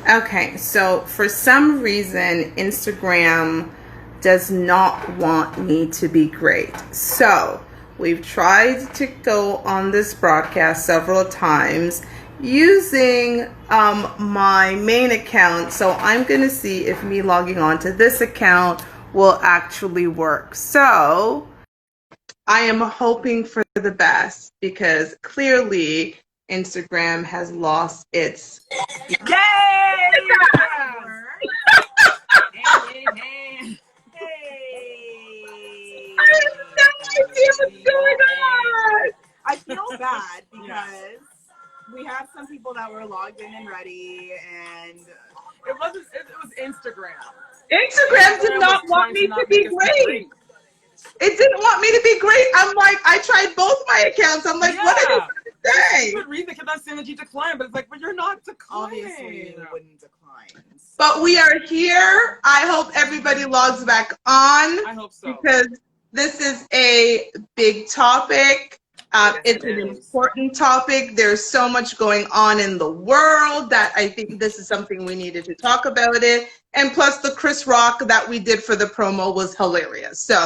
Okay, so for some reason, Instagram does not want me to be great. So we've tried to go on this broadcast several times using my main account. So I'm going to see if me logging on to this account will actually work. So I am hoping for the best because clearly Instagram has lost its. Yay! I have no idea what's going on. I feel bad because we have some people that were logged in and ready, and it was Instagram. Instagram did not want me to be great. It didn't want me to be great. I'm like, I tried both my accounts. I'm like, what are they trying to say? You could read because that saying that you decline, but it's like, but you're not declining. Obviously, you wouldn't decline. So. But we are here. I hope everybody logs back on. I hope so. Because this is a big topic. It's an important topic. There's so much going on in the world that I think this is something we needed to talk about it. And plus the Chris Rock that we did for the promo was hilarious. So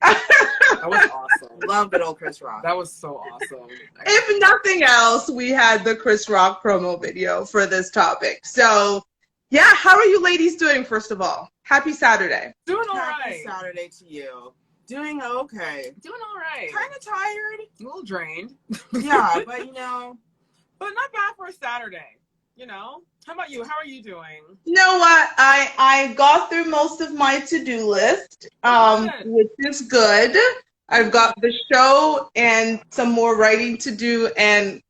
that was awesome. Love good old Chris Rock. That was so awesome. If nothing else, we had the Chris Rock promo video for this topic. So yeah, how are you ladies doing, first of all? Happy Saturday. Doing all right. Happy Saturday to you. Doing okay. Doing all right. Kind of tired. A little drained. Yeah, but but not bad for a Saturday. How about you? How are you doing? You know what? I got through most of my to-do list, which is good. I've got the show and some more writing to do and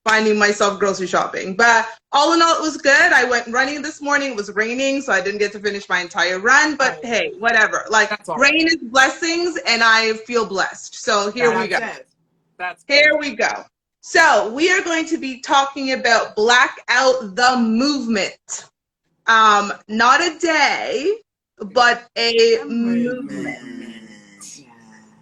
finding myself grocery shopping. But all in all, it was good. I went running this morning. It was raining, so I didn't get to finish my entire run. But hey, whatever. Like, rain is blessings, and I feel blessed. So here we go. Here we go. So we are going to be talking about Blackout the movement. Not a day, but a movement.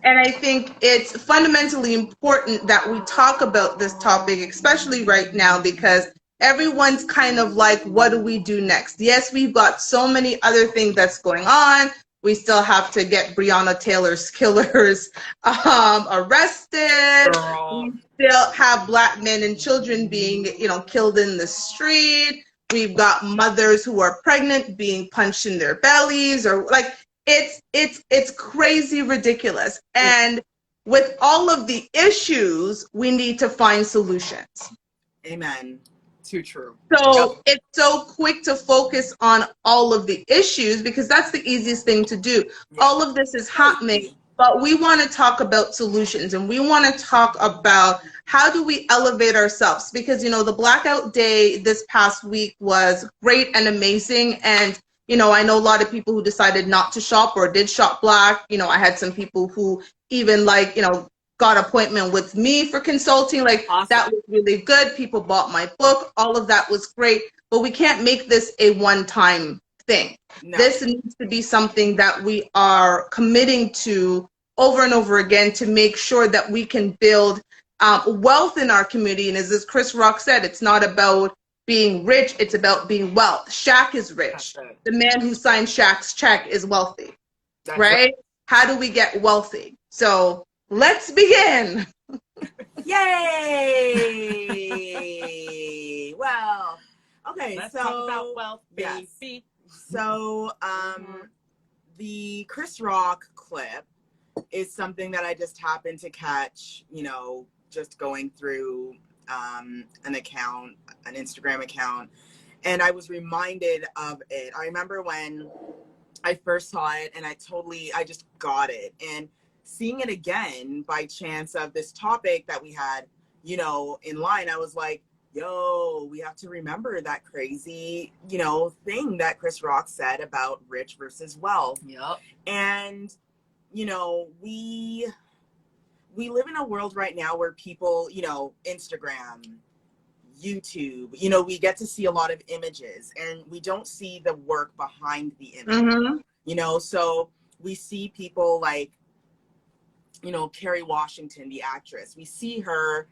And I think it's fundamentally important that we talk about this topic, especially right now, because everyone's kind of like, what do we do next? Yes, we've got so many other things that's going on. We still have to get Breonna Taylor's killers arrested. We still have Black men and children being, killed in the street. We've got mothers who are pregnant being punched in their bellies, or like, it's crazy ridiculous. And with all of the issues, we need to find solutions. Amen. Too true. So it's so quick to focus on all of the issues because that's the easiest thing to do. All of this is happening, but we want to talk about solutions, and we want to talk about how do we elevate ourselves, because the Blackout Day this past week was great and amazing. And I know a lot of people who decided not to shop or did shop black. I had some people who even got appointment with me for consulting. Awesome. That was really good. People bought my book. All of that was great. But we can't make this a one-time thing. No. This needs to be something that we are committing to over and over again to make sure that we can build wealth in our community. And as Chris Rock said, it's not about being rich, it's about being wealth. Shaq is rich. The man who signed Shaq's check is wealthy, right? How do we get wealthy? So let's begin. Yay! Well, okay, let's talk about wealth, baby. Yes. So, the Chris Rock clip is something that I just happened to catch, just going through an Instagram account, and I was reminded of it. I remember when I first saw it, and I just got it. And seeing it again by chance of this topic that we had, in line, I was like, yo, we have to remember that crazy, thing that Chris Rock said about rich versus wealth. Yep. And, we live in a world right now where people, Instagram, YouTube, we get to see a lot of images, and we don't see the work behind the image, so we see people like, Kerry Washington, the actress. We see her,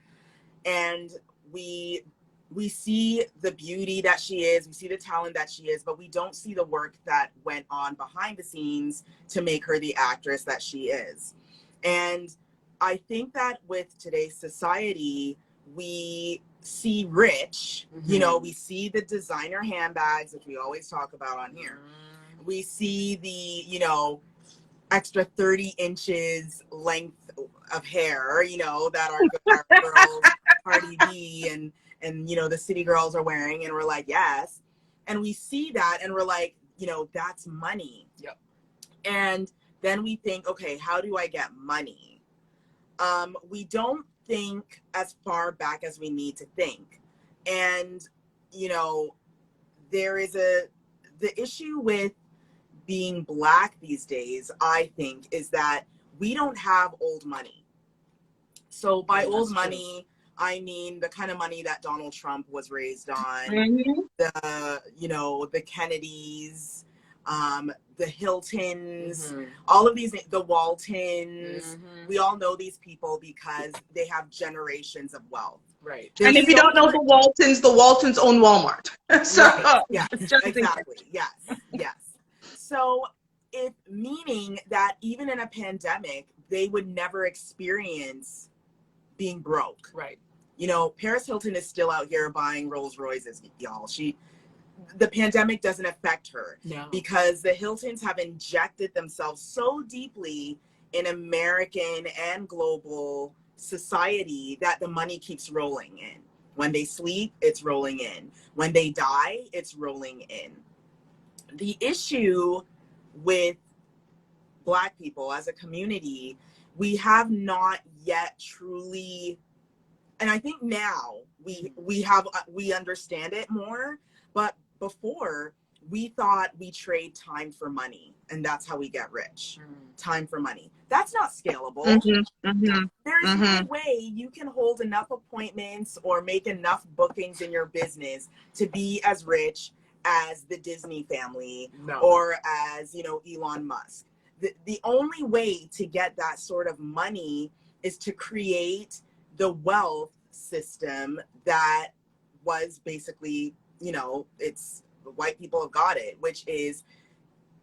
and we we see the beauty that she is, we see the talent that she is, but we don't see the work that went on behind the scenes to make her the actress that she is. And I think that with today's society, we see rich, you know, we see the designer handbags, which we always talk about on here. We see the, you know, extra 30 inches length of hair, you know, that our girls, Cardi B and, you know, the city girls are wearing. And we're like, yes. And we see that and we're like, you know, that's money. Yep. And then we think, okay, how do I get money? We don't think as far back as we need to think. And, you know, there is the issue with being Black these days, I think, is that we don't have old money. So by old money, I mean the kind of money that Donald Trump was raised on, the, you know, the Kennedys, the Hiltons, all of these, the Waltons. We all know these people because they have generations of wealth. Right. And if you don't know the Waltons own Walmart. So right. Yeah, just exactly. Yes, yes. So if meaning that even in a pandemic, they would never experience being broke. Right. You know, Paris Hilton is still out here buying Rolls Royces, y'all. The pandemic doesn't affect her because the Hiltons have injected themselves so deeply in American and global society that the money keeps rolling in. When they sleep, it's rolling in. When they die, it's rolling in. The issue with Black people as a community, we have not yet truly, and I think now we understand it more, but before we thought we trade time for money and that's how we get rich. Time for money. That's not scalable. There's no way you can hold enough appointments or make enough bookings in your business to be as rich as the Disney family or as, you know, Elon Musk. The only way to get that sort of money is to create the wealth system that was basically, you know, it's the white people have got it, which is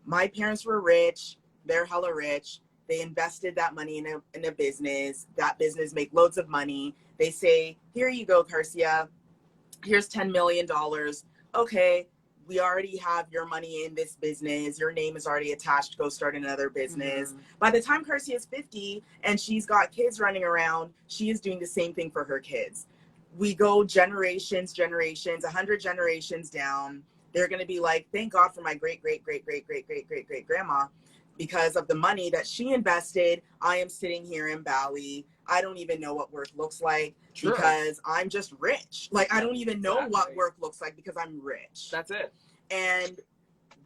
my parents were rich, they're hella rich, they invested that money in a business, that business make loads of money. They say, here you go, Karcia, here's $10 million. Okay, we already have your money in this business. Your name is already attached. Go start another business. By the time Karcia is 50 and she's got kids running around, she is doing the same thing for her kids. We go generations, 100 generations down. They're going to be like, thank God for my great grandma. Because of the money that she invested, I am sitting here in Bali. I don't even know what work looks like because I'm just rich. Like, I don't even know what work looks like because I'm rich. That's it. And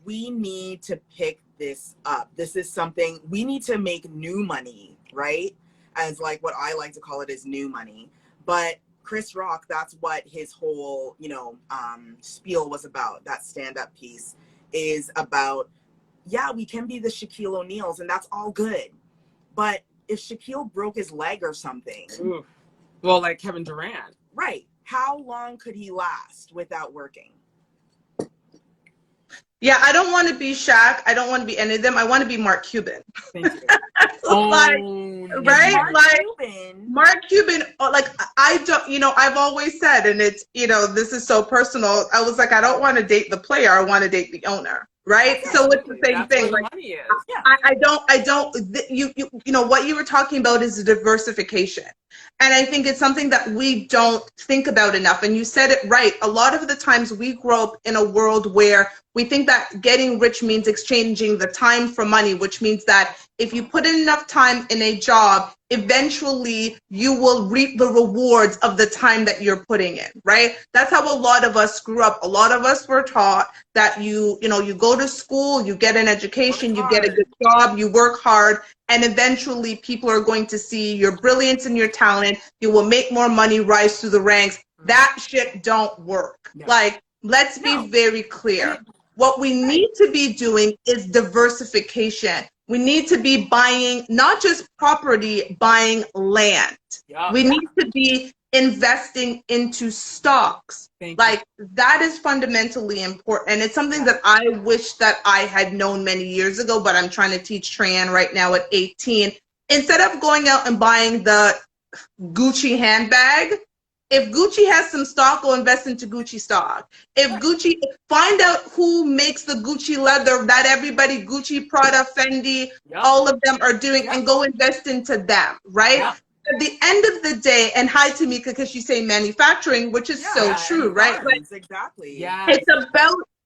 we need to pick this up. This is something we need to make new money, right? As like what I like to call it is new money. But Chris Rock, that's what his whole, you know, spiel was about. That stand-up piece is about, yeah, we can be the Shaquille O'Neals and that's all good. But if Shaquille broke his leg or something. Ooh. Well, like Kevin Durant. Right. How long could he last without working? Yeah, I don't want to be Shaq. I don't want to be any of them. I want to be Mark Cuban. Thank you. Right? Mark Cuban, like, I don't, you know, I've always said, and it's, you know, this is so personal. I was like, I don't want to date the player. I want to date the owner. Right. So it's the same thing. Like, money is. I don't, you know, what you were talking about is diversification. And I think it's something that we don't think about enough. And you said it right. A lot of the times we grow up in a world where we think that getting rich means exchanging the time for money, which means that if you put in enough time in a job, eventually you will reap the rewards of the time that you're putting in, right? That's how a lot of us grew up. A lot of us were taught that you know, you go to school, you get an education, you get a good job, you work hard, and eventually people are going to see your brilliance and your talent. You will make more money, rise through the ranks. That shit don't work. Like, let's be very clear. What we need to be doing is diversification. We need to be buying not just property, buying land. Yeah. We need to be investing into stocks. Like that is fundamentally important. And it's something that I wish that I had known many years ago, but I'm trying to teach Trayan right now at 18. Instead of going out and buying the Gucci handbag, if Gucci has some stock, go invest into Gucci stock. If Gucci, find out who makes the Gucci leather that everybody, Gucci, Prada, Fendi, all of them are doing, and go invest into them, right? At the end of the day, and hi Tamika, because she's saying manufacturing, which is so true, right? Like, exactly. Yeah.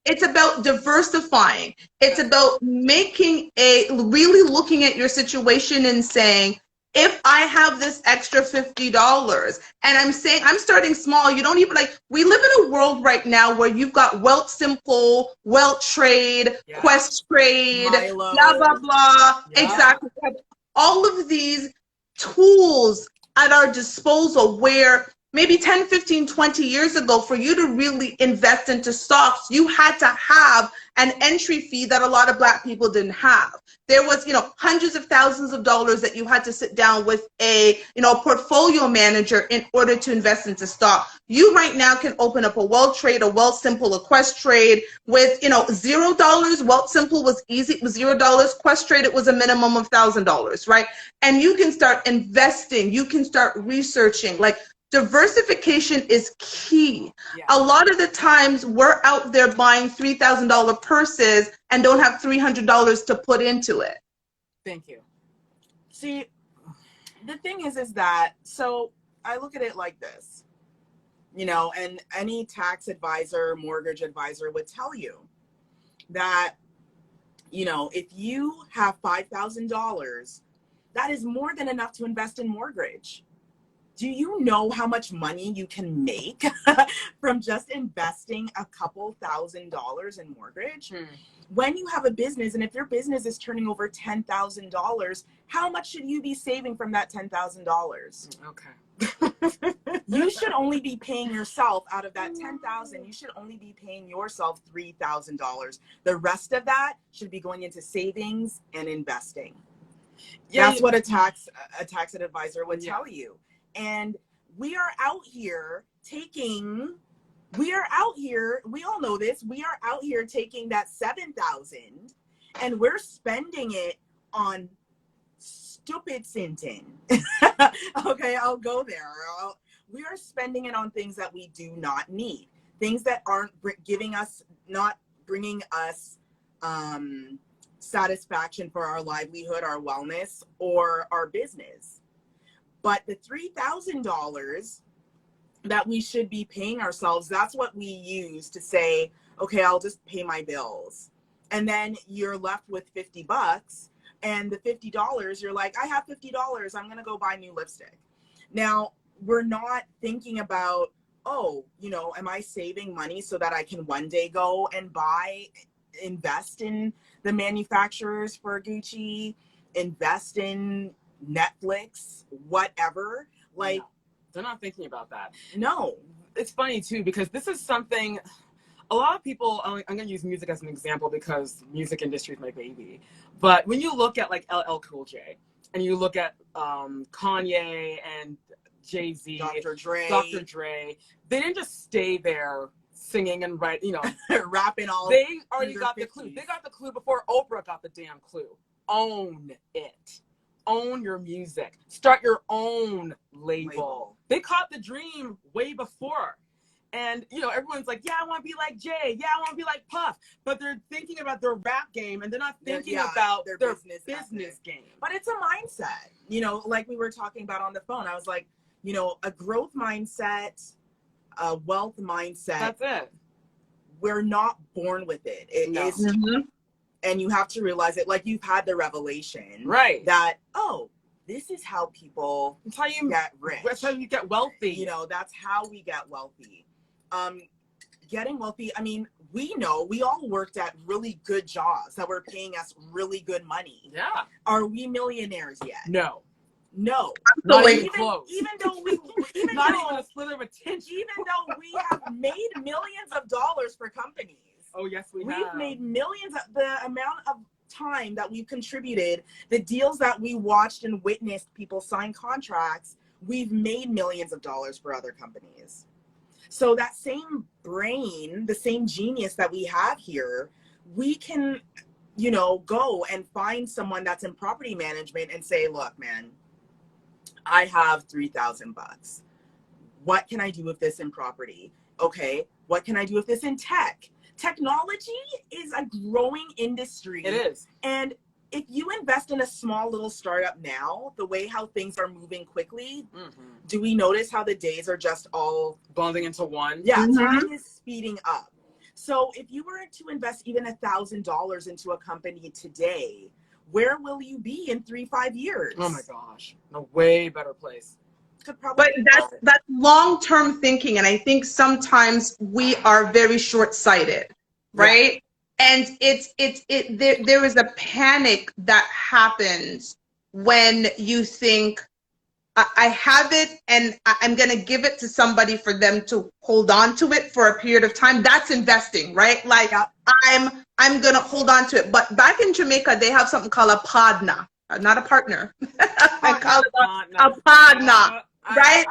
It's about diversifying. It's about really looking at your situation and saying, if I have this extra $50 and I'm saying I'm starting small, you don't even we live in a world right now where you've got Wealth Simple, Wealth Trade, Quest Trade, Milo. blah, blah, blah. Exactly. All of these tools at our disposal where maybe 10, 15, 20 years ago, for you to really invest into stocks, you had to have an entry fee that a lot of Black people didn't have. There was, hundreds of thousands of dollars that you had to sit down with a portfolio manager in order to invest into stock. You right now can open up a Wealth Trade, a Wealth Simple, a Quest Trade with, $0. Wealth Simple was easy, it was $0. Quest Trade, it was a minimum of $1,000, right? And you can start investing, you can start researching. Diversification is key. A lot of the times we're out there buying $3,000 purses and don't have $300 to put into it. Thank you. See, the thing is that, so I look at it like this, and any tax advisor, mortgage advisor would tell you that, if you have $5,000, that is more than enough to invest in mortgage. Do you know how much money you can make from just investing a couple $1,000s in mortgage? When you have a business, and if your business is turning over $10,000, how much should you be saving from that $10,000? Okay. You should only be paying yourself out of that $10,000. You should only be paying yourself $3,000. The rest of that should be going into savings and investing. That's what a tax advisor would tell you. And we are out here we all know this, we are out here taking that $7,000 and we're spending it on stupid sintin. Okay, I'll go there. We are spending it on things that we do not need, things that aren't not bringing us satisfaction for our livelihood, our wellness, or our business. But the $3,000 that we should be paying ourselves, that's what we use to say, okay, I'll just pay my bills. And then you're left with $50, and the $50, you're like, I have $50, I'm gonna go buy new lipstick. Now, we're not thinking about, am I saving money so that I can one day go and invest in the manufacturers for Gucci, invest in Netflix, whatever. They're not thinking about that. No. It's funny too, because this is something a lot of people, I'm going to use music as an example because music industry is my baby. But when you look at LL Cool J and you look at Kanye and Jay-Z, Dr. Dre, they didn't just stay there singing and rapping all. They already got the clue. They got the clue before Oprah got the damn clue. Own it. Own your music. Start your own label. They caught the dream way before. And, everyone's like, yeah, I want to be like Jay. Yeah, I want to be like Puff. But they're thinking about their rap game and they're not thinking about their business game. But it's a mindset, like we were talking about on the phone. I was like, a growth mindset, a wealth mindset. That's it. We're not born with it. It is. Mm-hmm. And you have to realize it, like you've had the revelation, right? That this is how people. That's how you get rich. That's how you get wealthy. That's how we get wealthy. Getting wealthy. I mean, we all worked at really good jobs that were paying us really good money. Yeah. Are we millionaires yet? No. Not even close. Even though we, even a slither of a tinge. Even though we have made millions of dollars for companies. Oh yes, we've made millions. The amount of time that we've contributed, the deals that we watched and witnessed people sign contracts, we've made millions of dollars for other companies. So that same brain, the same genius that we have here, we can, you know, go and find someone that's in property management and say, look, man, I have 3,000 bucks. What can I do with this in property? Okay, what can I do with this in tech? Technology is a growing industry. It is. And if you invest in a small little startup now, the way how things are moving quickly, do we notice how the days are just all blending into one? Yeah, time is speeding up. So if you were to invest even $1,000 into a company today, where will you be in 3-5 years? Oh my gosh, a way better place. But that's long-term thinking, and I think sometimes we are very short-sighted, right? And there is a panic that happens when you think, I have it and I'm going to give it to somebody for them to hold on to it for a period of time. That's investing, right? Like I'm going to hold on to it. But back in Jamaica, they have something called a podna, not a partner. I call it a podna. Right,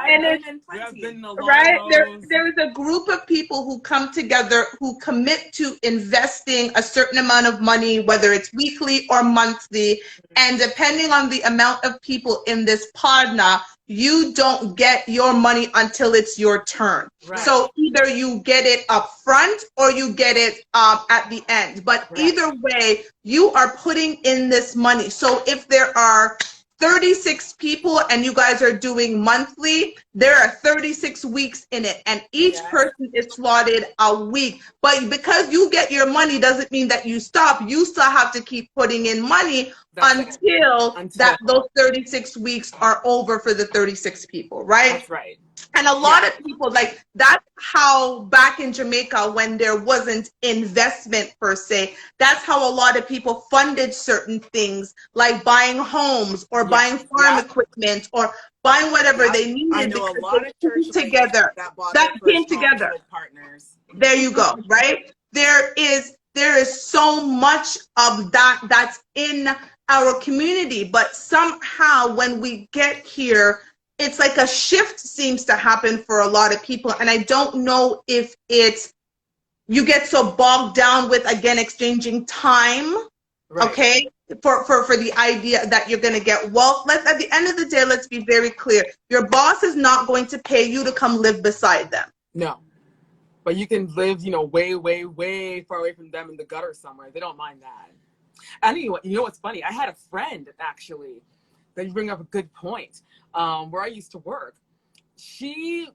there is a group of people who come together who commit to investing a certain amount of money, whether it's weekly or monthly, and depending on the amount of people in this podna, you don't get your money until it's your turn. Right. So either you get it up front or you get it at the end. But either way, you are putting in this money. So if there are 36 people and you guys are doing monthly, there are 36 weeks in it, and each person is slotted a week. But because you get your money doesn't mean that you stop. You still have to keep putting in money until those 36 weeks are over for the 36 people, right? That's right. And a lot of people, like, that's how back in Jamaica, when there wasn't investment per se, that's how a lot of people funded certain things, like buying homes or buying farm equipment or buying whatever they needed. I know a lot of churches together that came together. Partners. There you go, right? There is so much of that that's in our community, but somehow when we get here, it's like a shift seems to happen for a lot of people. And I don't know if it's, you get so bogged down with, again, exchanging time, okay, for the idea that you're going to get wealth. At the end of the day, let's be very clear. Your boss is not going to pay you to come live beside them. No. But you can live, you know, way, way, way far away from them in the gutter somewhere. They don't mind that. Anyway, you know what's funny? I had a friend, actually, that you bring up a good point. Where I used to work, she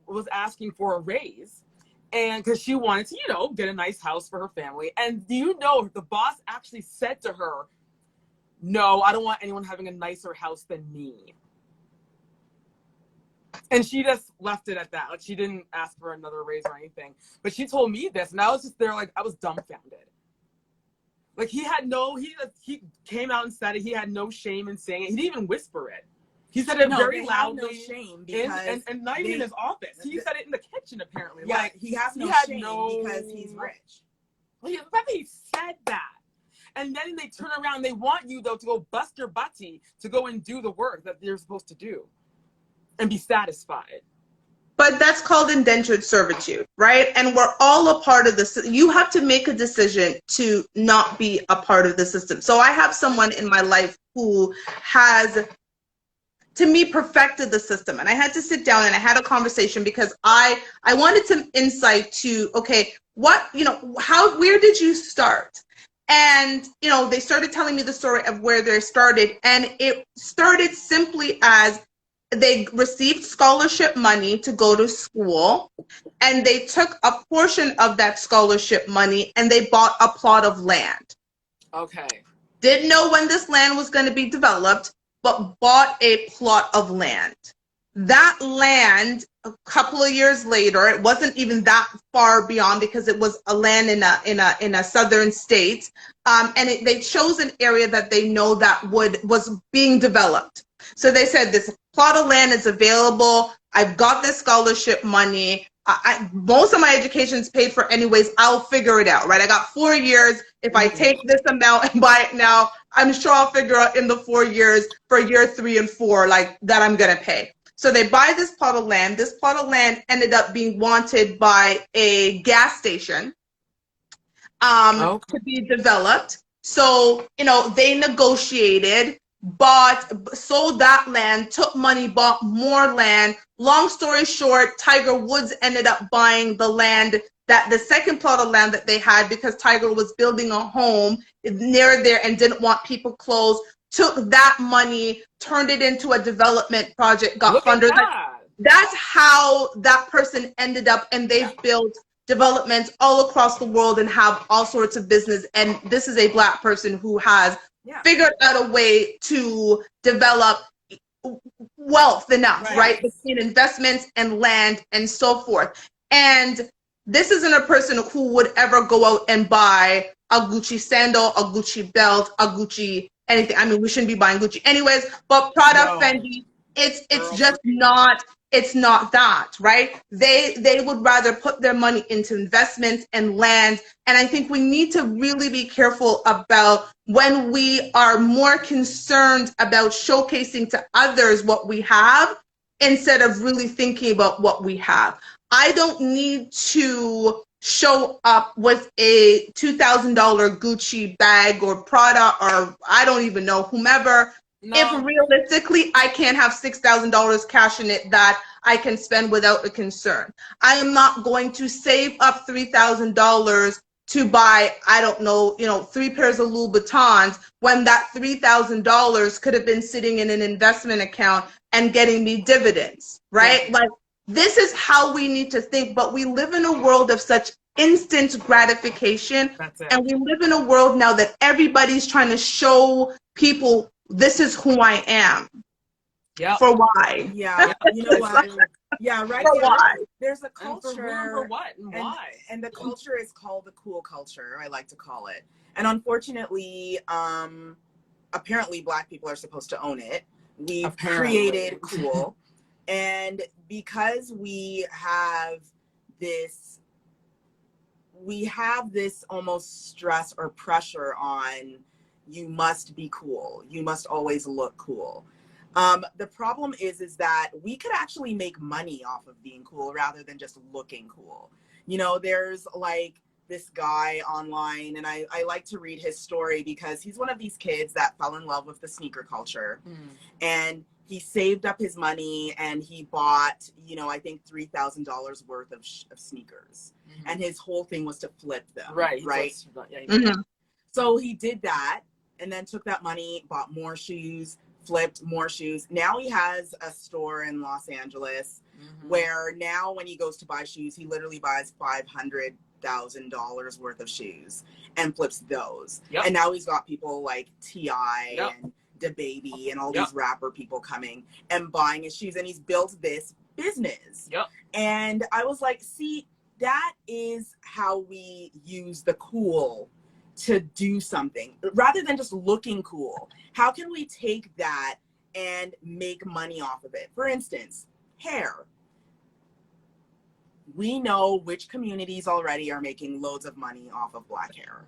was asking for a raise, and because she wanted to, you know, get a nice house for her family. And do you know, the boss actually said to her, no, I don't want anyone having a nicer house than me. And she just left it at that. Like, she didn't ask for another raise or anything. But she told me this, and I was just there, like, I was dumbfounded. Like, he came out and said it. He had no shame in saying it. He didn't even whisper it. He said it very loudly. No shame because and not even in his office. He said it in the kitchen, apparently. Yeah, like, he has no shame because he's rich. He said that. And then they turn around. They want you, though, to go bust your butty to go and do the work that you're supposed to do and be satisfied. But that's called indentured servitude, right? And we're all a part of this. You have to make a decision to not be a part of the system. So I have someone in my life who has, to me, perfected the system. And I had to sit down and I had a conversation because I wanted some insight to, okay, what, you know, where did you start? And, you know, they started telling me the story of where they started. And it started simply as they received scholarship money to go to school, and they took a portion of that scholarship money and they bought a plot of land. Okay. Didn't know when this land was going to be developed, but bought a plot of land. That land, a couple of years later, it wasn't even that far beyond because it was a land in a southern state, and they chose an area that they know that was being developed. So they said, this plot of land is available. I've got this scholarship money. most of my education is paid for anyways. I'll figure it out, right? I got 4 years. If I take this amount and buy it now, I'm sure I'll figure out in the 4 years for year 3 and 4, like, that I'm going to pay. So they buy this plot of land. This plot of land ended up being wanted by a gas station to be developed. So, you know, they negotiated, sold that land, took money, bought more land. Long story short, Tiger Woods ended up buying the land, that the second plot of land that they had, because Tiger was building a home near there and didn't want people close, took that money, turned it into a development project, got funded. That's how that person ended up, and they've built developments all across the world and have all sorts of business. And this is a Black person who has figured out a way to develop wealth enough, right? Between investments and land and so forth. And this isn't a person who would ever go out and buy a Gucci sandal, a Gucci belt, a Gucci anything. I mean, we shouldn't be buying Gucci anyways, but Prada, Fendi, it's just not, it's not that, right? They would rather put their money into investments and land. And I think we need to really be careful about when we are more concerned about showcasing to others what we have instead of really thinking about what we have. I don't need to show up with a $2,000 Gucci bag or Prada, or I don't even know, whomever, if realistically I can't have $6,000 cash in it that I can spend without a concern. I am not going to save up $3,000 to buy, I don't know, 3 pairs of Louboutins when that $3,000 could have been sitting in an investment account and getting me dividends, right? Like, this is how we need to think, but we live in a world of such instant gratification. And we live in a world now that everybody's trying to show people, this is who I am. For why? You know what? Right. For why? There's a culture. For what and why? And the culture is called the cool culture, I like to call it. And unfortunately, apparently Black people are supposed to own it. We've created cool. And because we have this almost stress or pressure on, you must be cool. You must always look cool. The problem is that we could actually make money off of being cool rather than just looking cool. You know, there's like this guy online, and I like to read his story because he's one of these kids that fell in love with the sneaker culture. And he saved up his money and he bought, I think $3,000 worth of sneakers. And his whole thing was to flip them. Right. So he did that and then took that money, bought more shoes, flipped more shoes. Now he has a store in Los Angeles where now when he goes to buy shoes, he literally buys $500,000 worth of shoes and flips those. And now he's got people like T.I. and DaBaby and all these rapper people coming and buying his shoes, and he's built this business. And I was like, see, that is how we use the cool to do something rather than just looking cool. How can we take that and make money off of it? For instance, hair. We know which communities already are making loads of money off of Black hair.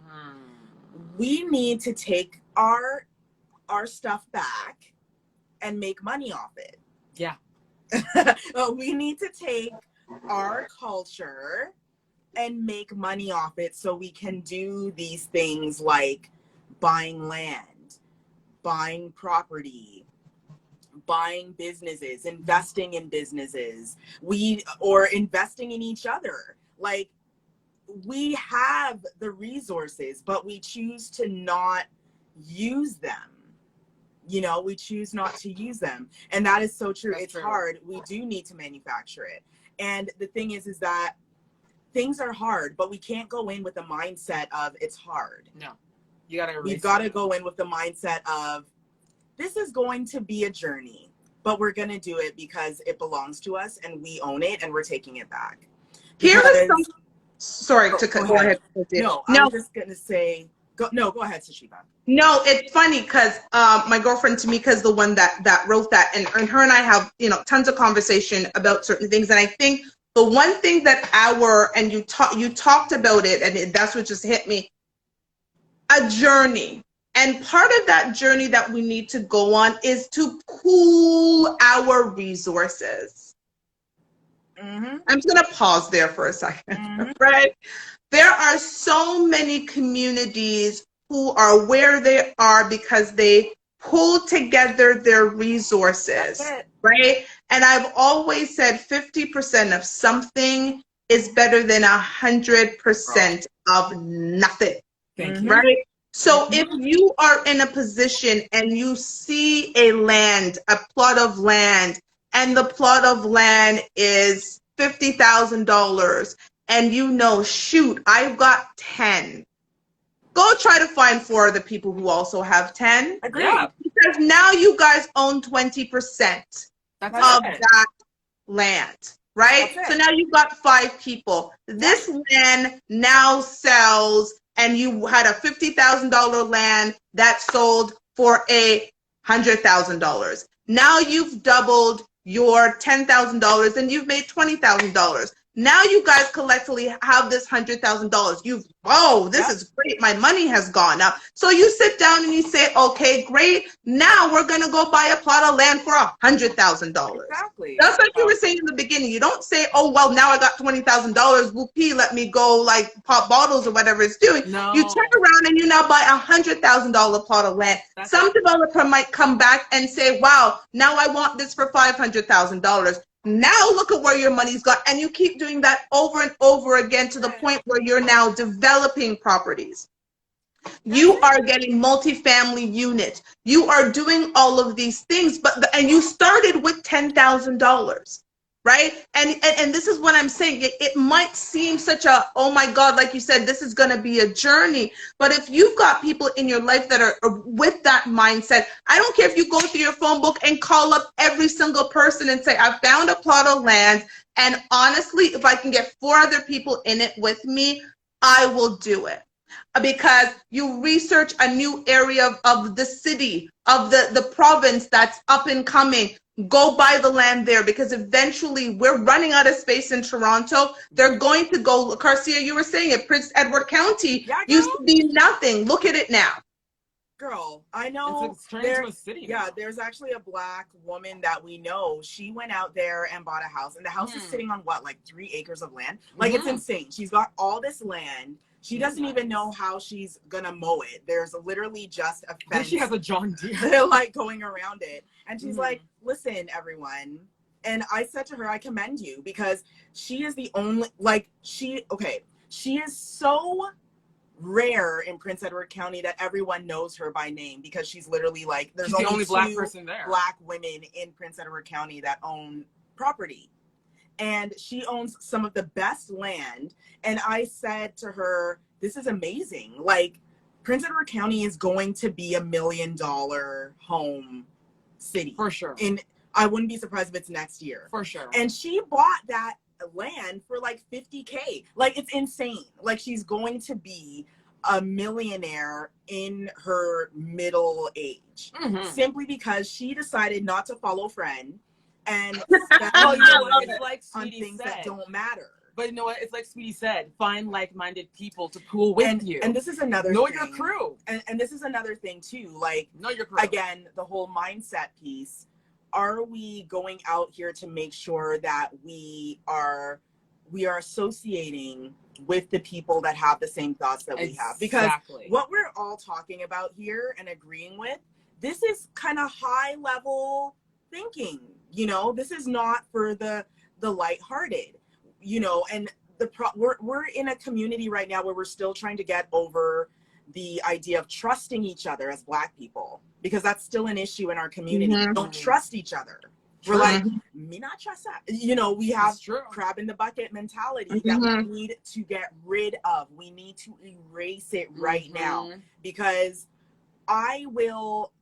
We need to take our stuff back and make money off it. We need to take our culture and make money off it so we can do these things like buying land, buying property, buying businesses, investing in businesses, or investing in each other. Like, we have the resources, but we choose to not use them. We choose not to use them. And that is so true. It's hard. We do need to manufacture it. And the thing is that things are hard, but we can't go in with the mindset of it's hard. No. We've got to go in with the mindset of this is going to be a journey, but we're going to do it because it belongs to us and we own it and we're taking it back. Sorry to cut. Go ahead. No, I was just going to say, go ahead, Sashiba. No, it's funny because my girlfriend Tamika is the one that wrote that, and her and I have tons of conversation about certain things, and I think the one thing that and you talked about it, and that's what just hit me, a journey. And part of that journey that we need to go on is to pool our resources. I'm just going to pause there for a second, right? There are so many communities who are where they are because they pull together their resources, right? And I've always said 50% of something is better than 100% of nothing, right? So if you are in a position and you see a plot of land, and the plot of land is $50,000, and you know, shoot, I've got 10. Go try to find 4 other people who also have 10. Agreed. Yeah. Because now you guys own 20% of that land, right? So now you've got 5 people. This land now sells, and you had a $50,000 land that sold for $100,000. Now you've doubled your $10,000 and you've made $20,000. Now you guys collectively have this $100,000. This is great. My money has gone up. So you sit down and you say, okay, great. Now we're going to go buy a plot of land for $100,000. Exactly. That's like you were saying in the beginning. You don't say, oh, well, now I got $20,000. Whoopee, let me go like pop bottles or whatever it's doing. No. You turn around and you now buy $100,000 plot of land. Some developer might come back and say, wow, now I want this for $500,000. Now look at where your money's gone, and you keep doing that over and over again to the point where you're now developing properties. You are getting multifamily units. You are doing all of these things, and you started with $10,000, right? And this is what I'm saying. It might seem such a, oh my God, like you said, this is going to be a journey. But if you've got people in your life that are with that mindset, I don't care if you go through your phone book and call up every single person and say, I found a plot of land, and honestly, if I can get 4 other people in it with me, I will do it. Because you research a new area of the city, of the province that's up and coming. Go buy the land there, because eventually we're running out of space in Toronto. They're going to go, Garcia, you were saying it, Prince Edward County used to be nothing. Look at it now. Girl, I know. It's turned into a city. Yeah, there's actually a Black woman that we know. She went out there and bought a house, and the house is sitting on what, like 3 acres of land? Like it's insane. She's got all this land. She doesn't even know how she's gonna mow it. There's literally just a fence. She has a John Deere like going around it. And she's like, listen, everyone. And I said to her, I commend you, because she is the only, she is so rare in Prince Edward County that everyone knows her by name, because she's literally like, there's only Black 2 person there. Black women in Prince Edward County that own property. And she owns some of the best land. And I said to her, this is amazing. Like, Prince Edward County is going to be $1 million home city. For sure. And I wouldn't be surprised if it's next year. For sure. And she bought that land for like $50K. Like, it's insane. Like, she's going to be a millionaire in her middle age. Simply because she decided not to follow friend and spend it's like on things that don't matter. But you know what? It's like Sweetie said, find like-minded people to pool with you. And this is another know thing. your crew. And this is another thing too. Like, know your crew. Again, the whole mindset piece. Are we going out here to make sure that we are associating with the people that have the same thoughts that we have? Because what we're all talking about here and agreeing with, this is kind of high level thinking. You know, this is not for the lighthearted, you know, and we're in a community right now where we're still trying to get over the idea of trusting each other as Black people, because that's still an issue in our community. We don't trust each other. We're like, me not trust that. You know, we have crab in the bucket mentality that we need to get rid of. We need to erase it right now, because I will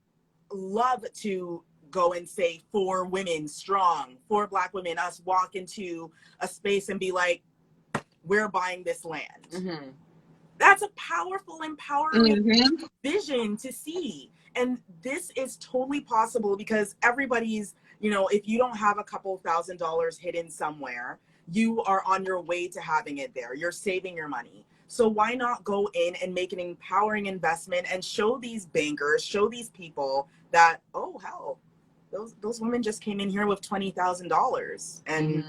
love to go and say 4 women strong, 4 Black women, us walk into a space and be like, we're buying this land. That's a powerful, empowering vision to see. And this is totally possible because everybody's, you know, if you don't have a couple $1,000s hidden somewhere, you are on your way to having it there. You're saving your money. So why not go in and make an empowering investment and show these bankers, show these people that, oh, hell, those women just came in here with $20,000 and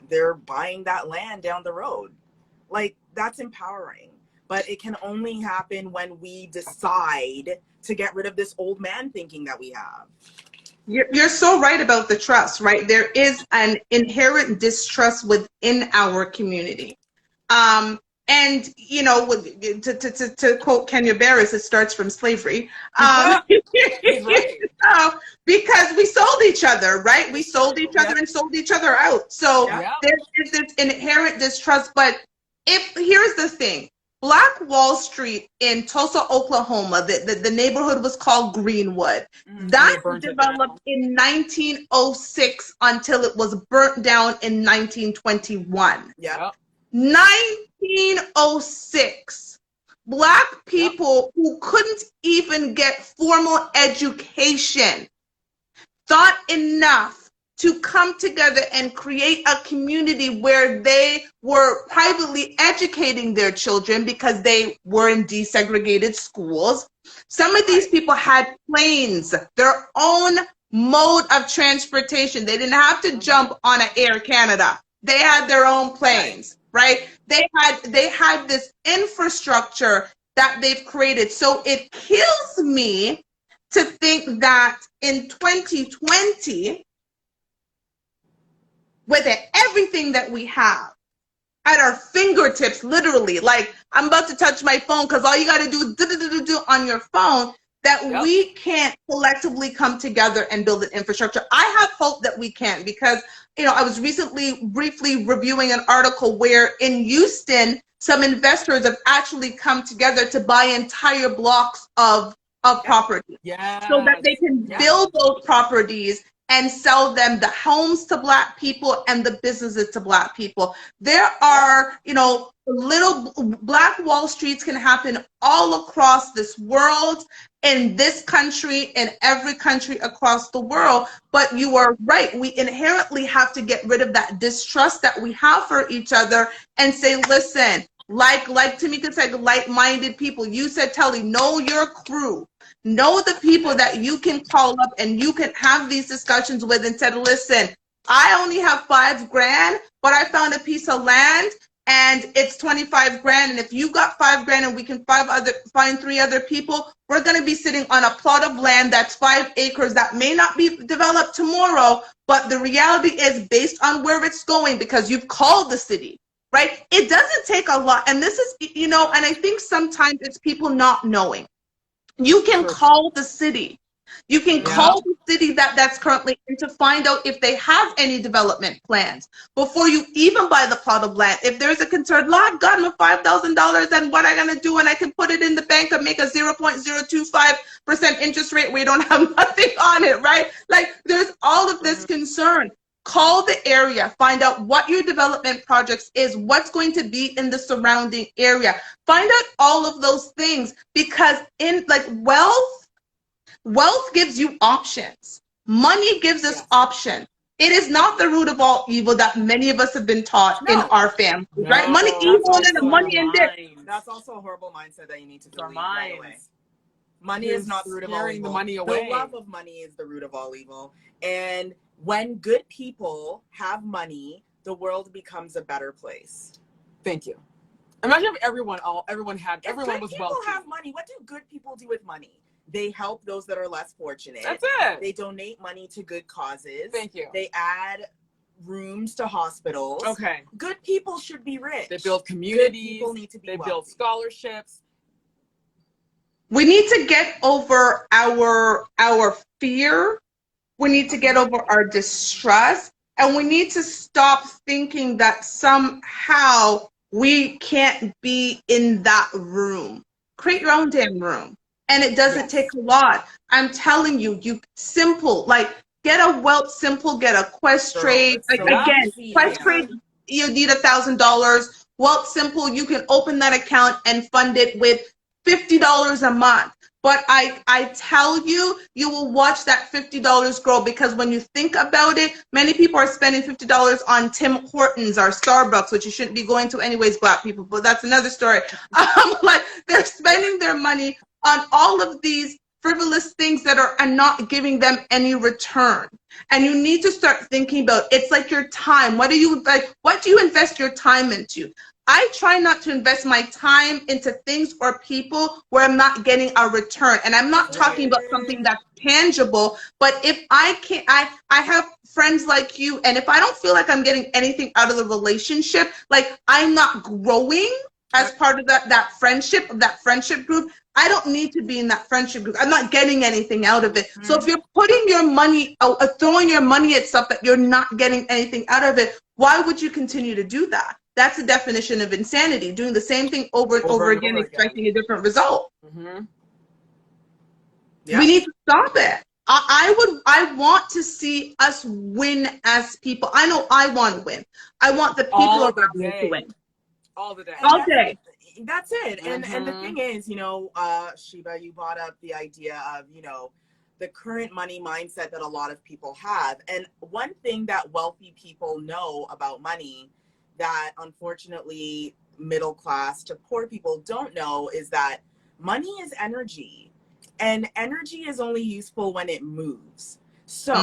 they're buying that land down the road. Like, that's empowering. But it can only happen when we decide to get rid of this old man thinking that we have. You're so right about the trust, right? There is an inherent distrust within our community. And, you know, to quote Kenya Barris, it starts from slavery. Because we sold each other, right? We sold each other and sold each other out. So there's this inherent distrust. But here's the thing. Black Wall Street in Tulsa, Oklahoma, the neighborhood was called Greenwood. That developed in 1906 until it was burnt down in 1921. Yeah. 1906. Black people who couldn't even get formal education thought enough to come together and create a community where they were privately educating their children because they were in desegregated schools. Some of these people had planes, their own mode of transportation. They didn't have to jump on an Air Canada. They had their own planes, right? They had this infrastructure that they've created. So it kills me to think that in 2020, with everything that we have at our fingertips, literally, like I'm about to touch my phone because all you got to do is do on your phone, that we can't collectively come together and build an infrastructure. I have hope that we can, because, you know, I was recently briefly reviewing an article where in Houston, some investors have actually come together to buy entire blocks of property so that they can build those properties and sell them, the homes to Black people and the businesses to Black people. There are, you know, little Black Wall Streets can happen all across this world, in this country, in every country across the world. But you are right, we inherently have to get rid of that distrust that we have for each other and say, listen, like Tamika said, like-minded people. You said, Telly, know your crew. Know the people that you can call up and you can have these discussions with and said, listen, I only have $5 grand, but I found a piece of land and it's 25 grand. And if you got $5 grand and we can find 3 other people, we're going to be sitting on a plot of land that's 5 acres that may not be developed tomorrow. But the reality is, based on where it's going, because you've called the city, right? It doesn't take a lot. And this is, you know, and I think sometimes it's people not knowing. You can call the city. You can call the city that's currently in to find out if they have any development plans before you even buy the plot of land. If there's a concern, Lord God, with $5,000, and what I'm going to do, and I can put it in the bank and make a 0.025% interest rate. We don't have nothing on it, right? Like, there's all of this concern. Call the area, find out what your development projects is, what's going to be in the surrounding area. Find out all of those things, because in like wealth gives you options. Money gives us options. It is not the root of all evil that many of us have been taught in our family, right? Money evil and money and this. That's also a horrible mindset that you need to delete right away. Money is not the root of all evil. The money away. The love of money is the root of all evil. And when good people have money, the world becomes a better place. Thank you. Imagine if everyone was wealthy. People have money. What do good people do with money? They help those that are less fortunate. That's it. They donate money to good causes. Thank you. They add rooms to hospitals. Okay. Good people should be rich. They build communities. Good people need to be wealthy. Build scholarships. We need to get over our fear. We need to get over our distrust, and we need to stop thinking that somehow we can't be in that room. Create your own damn room. And it doesn't take a lot. I'm telling you, simple, like get a Wealth Simple, get a Quest Trade. Like again, Quest Trade, you need $1,000. Wealth Simple, you can open that account and fund it with $50 a month. But I tell you, you will watch that $50 grow, because when you think about it, many people are spending $50 on Tim Hortons or Starbucks, which you shouldn't be going to anyways, Black people, but that's another story. Like, they're spending their money on all of these frivolous things that are not giving them any return. And you need to start thinking about, it's like your time. What do you invest your time into? I try not to invest my time into things or people where I'm not getting a return. And I'm not talking about something that's tangible, but if I can't, I have friends like you, and if I don't feel like I'm getting anything out of the relationship, like I'm not growing as part of that friendship group, I don't need to be in that friendship group. I'm not getting anything out of it. So if you're putting your money, throwing your money at stuff that you're not getting anything out of it, why would you continue to do that? That's the definition of insanity, doing the same thing over and over again, expecting a different result. Yeah. We need to stop it. I want to see us win as people. I know I want to win. I want the people around me to win. All the day. All day. That's it. And the thing is, you know, Shiva, you brought up the idea of, you know, the current money mindset that a lot of people have. And one thing that wealthy people know about money that unfortunately middle class to poor people don't know is that money is energy, and energy is only useful when it moves. So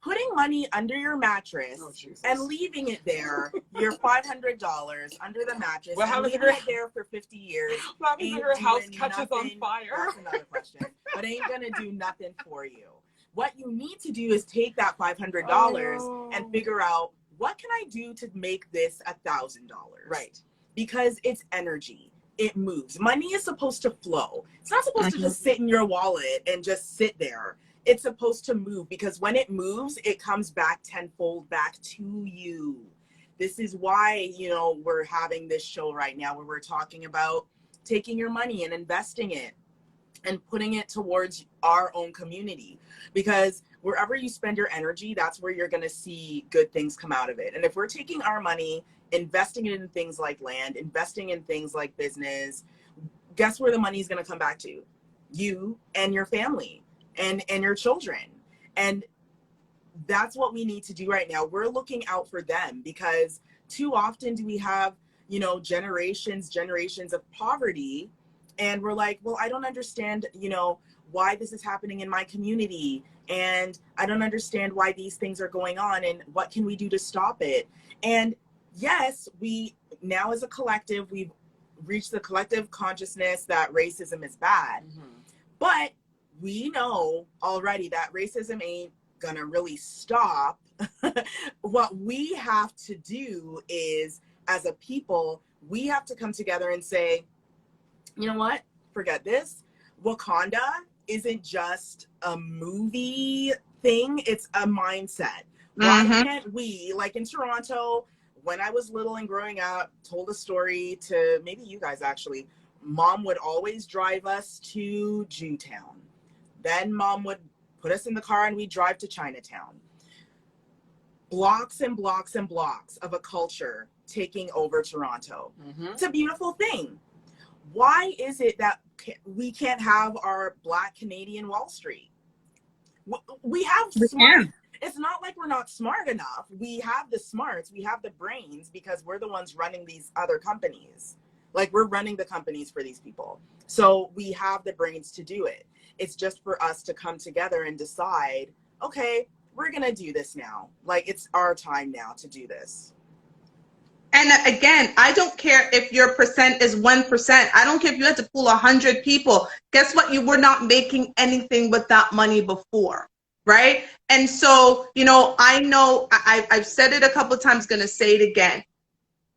putting money under your mattress and leaving it there, your $500 under the mattress, and leaving it there for 50 years, what happens if your house catches on fire? That's another question. But ain't gonna do nothing for you. What you need to do is take that $500 and figure out, what can I do to make this $1,000? Right. Because it's energy. It moves. Money is supposed to flow. It's not supposed to just sit in your wallet and just sit there. It's supposed to move, because when it moves, it comes back tenfold back to you. This is why, you know, we're having this show right now where we're talking about taking your money and investing it and putting it towards our own community, because wherever you spend your energy, that's where you're going to see good things come out of it. And if we're taking our money, investing it in things like land, investing in things like business, guess where the money is going to come back to? You and your family and your children. And that's what we need to do right now. We're looking out for them, because too often do we have, you know, generations of poverty, and we're like, well, I don't understand, you know, why this is happening in my community, and I don't understand why these things are going on, and what can we do to stop it? And yes, we now as a collective, we've reached the collective consciousness that racism is bad. But we know already that racism ain't gonna really stop. What we have to do is, as a people, we have to come together and say, you know what? Forget this. Wakanda isn't just a movie thing, it's a mindset. Why can't we, like in Toronto, when I was little and growing up, told a story to maybe you guys actually, Mom would always drive us to Jewtown. Then Mom would put us in the car and we'd drive to Chinatown. Blocks and blocks and blocks of a culture taking over Toronto. It's a beautiful thing. Why is it that we can't have our Black Canadian Wall Street? We have smart. It's not like we're not smart enough. We have the smarts, we have the brains, because we're the ones running these other companies. Like, we're running the companies for these people. So we have the brains to do it. It's just for us to come together and decide, okay, we're gonna do this now. Like, it's our time now to do this. And again, I don't care if your percent is 1%. I don't care if you had to pull 100 people. Guess what? You were not making anything with that money before, right? And so, you know I've said it a couple of times, gonna say it again.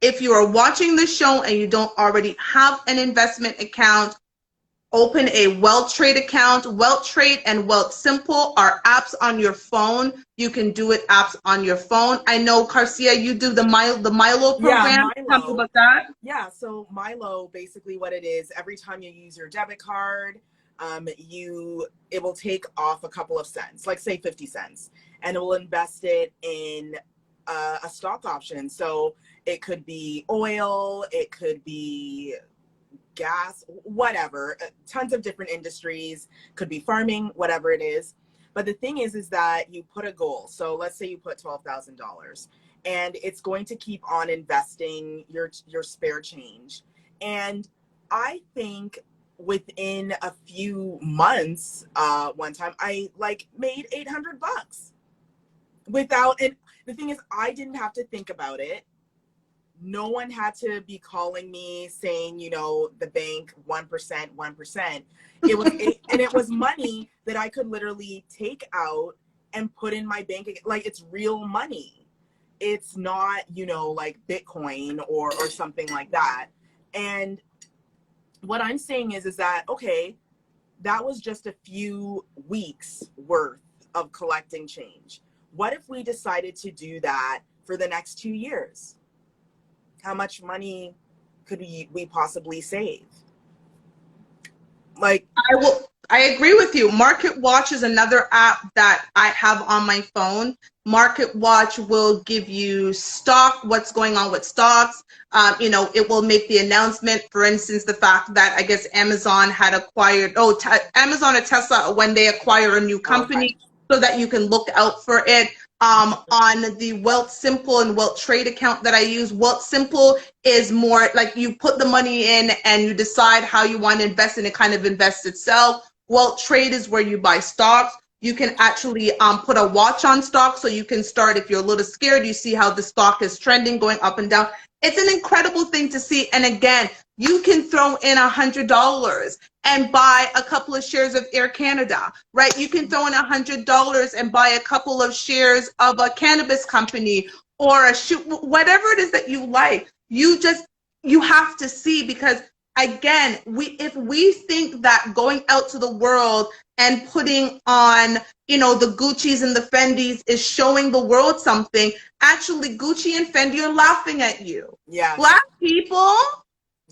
If you are watching this show and you don't already have an investment account, open a WealthTrade account. WealthTrade and WealthSimple are apps on your phone. You can do it apps on your phone. I know, Garcia, you do the Milo program. Yeah, Tell me about that. Yeah, so Milo, basically what it is, every time you use your debit card, it will take off a couple of cents, like say 50 cents, and it will invest it in a stock option. So it could be oil, it could be gas, whatever, tons of different industries, could be farming, whatever it is. But the thing is that you put a goal. So let's say you put $12,000 and it's going to keep on investing your spare change. And I think within a few months, one time I like made $800 without, and the thing is, I didn't have to think about it. No one had to be calling me saying, you know, the bank 1%, 1%. It was, and it was money that I could literally take out and put in my bank. Like, it's real money. It's not, you know, like Bitcoin or something like that. And what I'm saying is that, okay, that was just a few weeks worth of collecting change. What if we decided to do that for the next 2 years? How much money could we possibly save? Like, I agree with you. Market Watch is another app that I have on my phone. Market Watch will give you stock, what's going on with stocks. You know, it will make the announcement, for instance, the fact that I guess Amazon had acquired, Amazon or Tesla, when they acquire a new company, so that you can look out for it. On the Wealth Simple and Wealth Trade account that I use, Wealth Simple is more like you put the money in and you decide how you want to invest, and it kind of invests itself. Wealth Trade is where you buy stocks. You can actually put a watch on stock, so you can start, if you're a little scared, you see how the stock is trending, going up and down. It's an incredible thing to see. And again, you can throw in $100 and buy a couple of shares of Air Canada, right? You can throw in $100 and buy a couple of shares of a cannabis company or a shoe, whatever it is that you like. You have to see, because again, if we think that going out to the world and putting on, you know, the Gucci's and the Fendi's is showing the world something, actually Gucci and Fendi are laughing at you. yeah, Black people,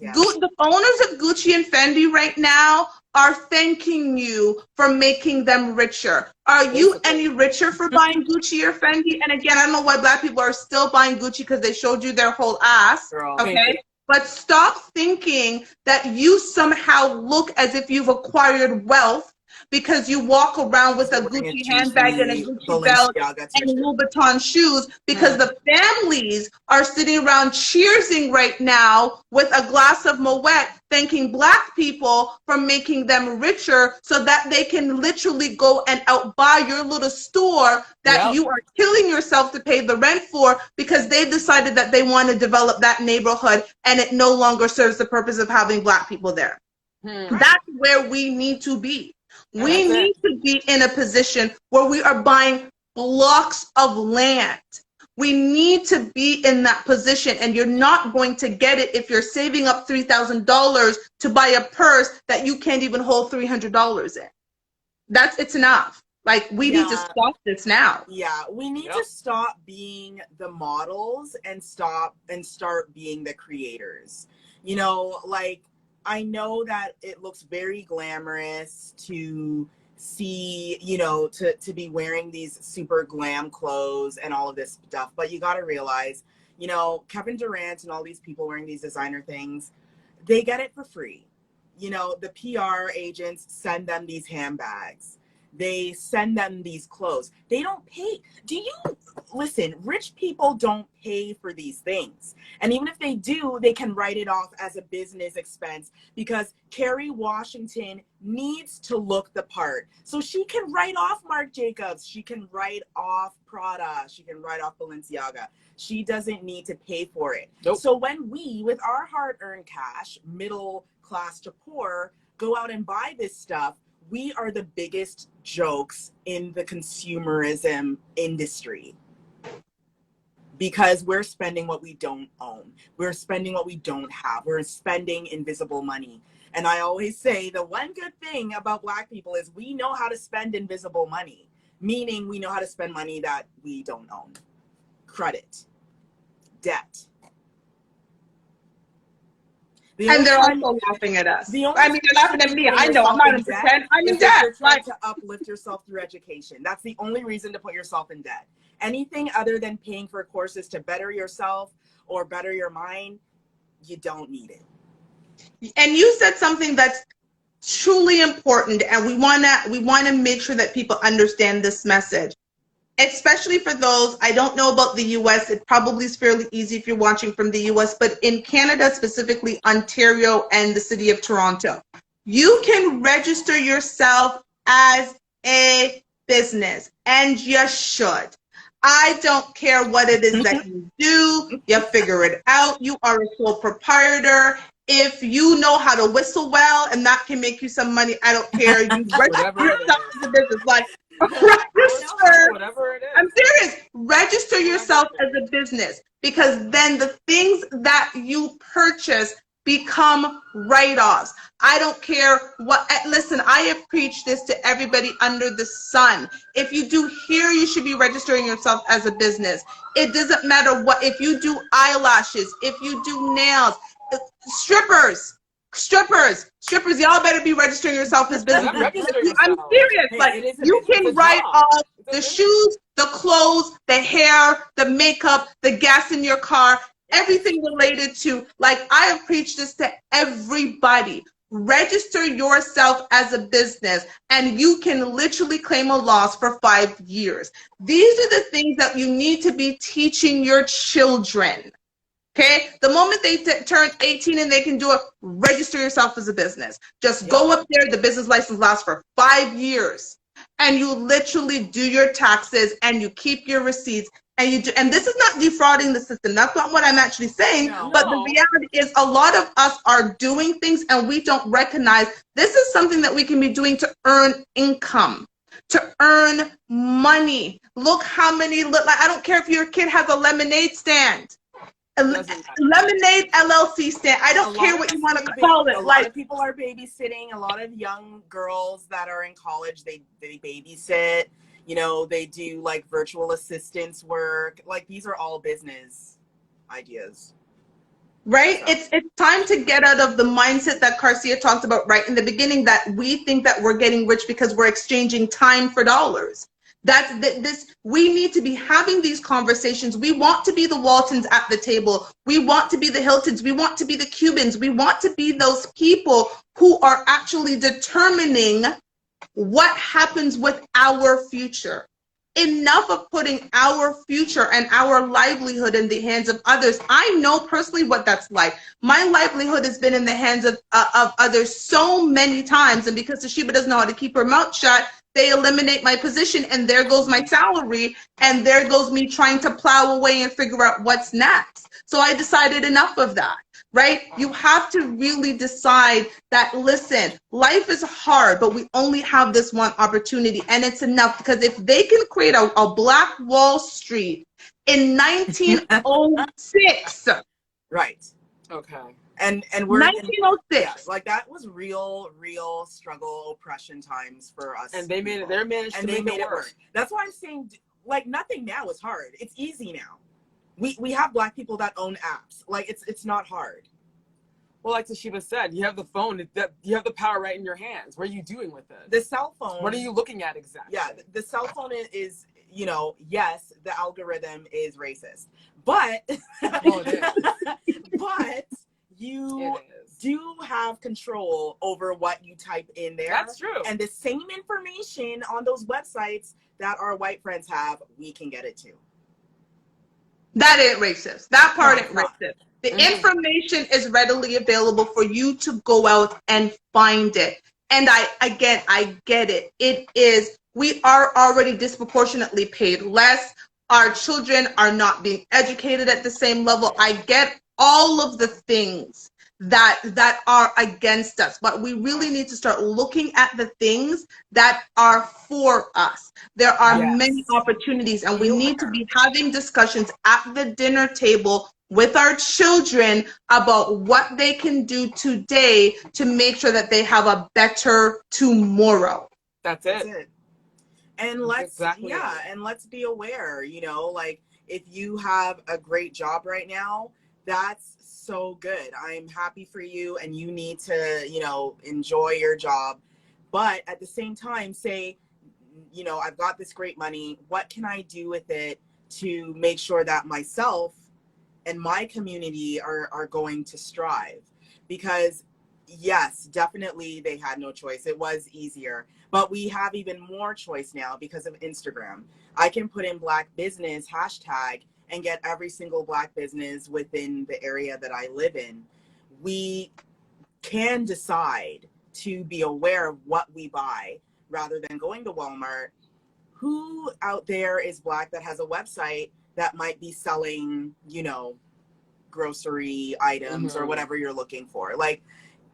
yeah. the owners of Gucci and Fendi right now are thanking you for making them richer. Are you any richer for buying Gucci or Fendi? And again, I don't know why Black people are still buying Gucci, because they showed you their whole ass. Girl, okay? But stop thinking that you somehow look as if you've acquired wealth because you walk around with a Gucci handbag and a Gucci belt and Louboutin shoes, because the families are sitting around cheersing right now with a glass of Moet, thanking Black people for making them richer, so that they can literally go and outbuy your little store that you are killing yourself to pay the rent for, because they decided that they want to develop that neighborhood and it no longer serves the purpose of having Black people there. That's where we need to be. We need to be in a position where we are buying blocks of land. We need to be in that position, and you're not going to get it if you're saving up $3,000 to buy a purse that you can't even hold $300 in. It's enough. Like, we need to stop this now. Yeah, we need to stop being the models and start being the creators. You know, like, I know that it looks very glamorous to see, you know, to be wearing these super glam clothes and all of this stuff, but you got to realize, you know, Kevin Durant and all these people wearing these designer things, they get it for free. You know, the PR agents send them these handbags. They send them these clothes. They don't pay. Listen, rich people don't pay for these things. And even if they do, they can write it off as a business expense, because Kerry Washington needs to look the part. So she can write off Marc Jacobs. She can write off Prada. She can write off Balenciaga. She doesn't need to pay for it. Nope. So when we, with our hard-earned cash, middle class to poor, go out and buy this stuff, we are the biggest jokes in the consumerism industry, because we're spending what we don't own. We're spending what we don't have. We're spending invisible money. And I always say the one good thing about Black people is we know how to spend invisible money, meaning we know how to spend money that we don't own. Credit, debt. And they're also laughing at us. They're laughing at me. I know, I'm not in debt. I'm in debt. You're trying to uplift yourself through education. That's the only reason to put yourself in debt. Anything other than paying for courses to better yourself or better your mind, you don't need it. And you said something that's truly important, and we wanna make sure that people understand this message. Especially for those, I don't know about the US, it probably is fairly easy if you're watching from the US, but in Canada, specifically Ontario and the city of Toronto, you can register yourself as a business, and you should. I don't care what it is that you do, you figure it out. You are a sole proprietor. If you know how to whistle well and that can make you some money, I don't care. You register Whatever it yourself is. as a business. Like, register. Whatever it is. I'm serious. Register yourself as a business, because then the things that you purchase become write-offs. I don't care what, listen, I have preached this to everybody under the sun. If you do hair, you should be registering yourself as a business. It doesn't matter what, if you do eyelashes, if you do nails, strippers, y'all better be registering yourself as business. I'm serious. Like, you can write off the shoes, the clothes, the hair, the makeup, the gas in your car, everything related to, like, I have preached this to everybody. Register yourself as a business and you can literally claim a loss for 5 years. These are the things that you need to be teaching your children. Okay, the moment they turn 18 and they can do it, register yourself as a business. Just go up there. The business license lasts for 5 years, and you literally do your taxes and you keep your receipts. And you do, and this is not defrauding the system. That's not what I'm actually saying. No. But the reality is, a lot of us are doing things and we don't recognize this is something that we can be doing to earn income, to earn money. Look how many. Like, I don't care if your kid has a lemonade stand. Lemonade LLC stand. I don't care what you want to call it. A lot of people are babysitting. A lot of young girls that are in college, they babysit. You know, they do like virtual assistance work. Like, these are all business ideas. Right? So. It's time to get out of the mindset that Carcia talked about right in the beginning, that we think that we're getting rich because we're exchanging time for dollars. We need to be having these conversations. We want to be the Waltons at the table. We want to be the Hiltons. We want to be the Cubans. We want to be those people who are actually determining what happens with our future. Enough of putting our future and our livelihood in the hands of others. I know personally what that's like. My livelihood has been in the hands of others so many times, and because Toshiba doesn't know how to keep her mouth shut, they eliminate my position, and there goes my salary, and there goes me trying to plow away and figure out what's next. So I decided enough of that, right? You have to really decide that, listen, life is hard, but we only have this one opportunity, and it's enough. Because if they can create a Black Wall Street in 1906, right? Okay. And we're 1906. Yeah, like, that was real struggle, oppression times for us. And they made it. They managed to make it work. That's why I'm saying, like, nothing now is hard. It's easy now. We have Black people that own apps. Like, it's not hard. Well, like Toshiba said, you have the phone. You have the power right in your hands. What are you doing with it? The cell phone. What are you looking at exactly? Yeah, the cell phone is, you know, yes, the algorithm is racist, but well, it is. But you do have control over what you type in there. That's true. And the same information on those websites that our white friends have, we can get it too. That ain't racist. That part ain't racist. The information is readily available for you to go out and find it. And I get it. It is, we are already disproportionately paid less. Our children are not being educated at the same level. I get all of the things that are against us, but we really need to start looking at the things that are for us. There are many opportunities, and we need to be having discussions at the dinner table with our children about what they can do today to make sure that they have a better tomorrow. That's it. And let's be aware, you know, like, if you have a great job right now, that's so good. I'm happy for you, and you need to, you know, enjoy your job. But at the same time, say, you know, I've got this great money. What can I do with it to make sure that myself and my community are going to strive? Because Yes, definitely they had no choice. It was easier. But we have even more choice now because of Instagram. I can put in Black business hashtag and get every single Black business within the area that I live in. We can decide to be aware of what we buy rather than going to Walmart. Who out there is Black that has a website that might be selling, you know, grocery items or whatever you're looking for? Like,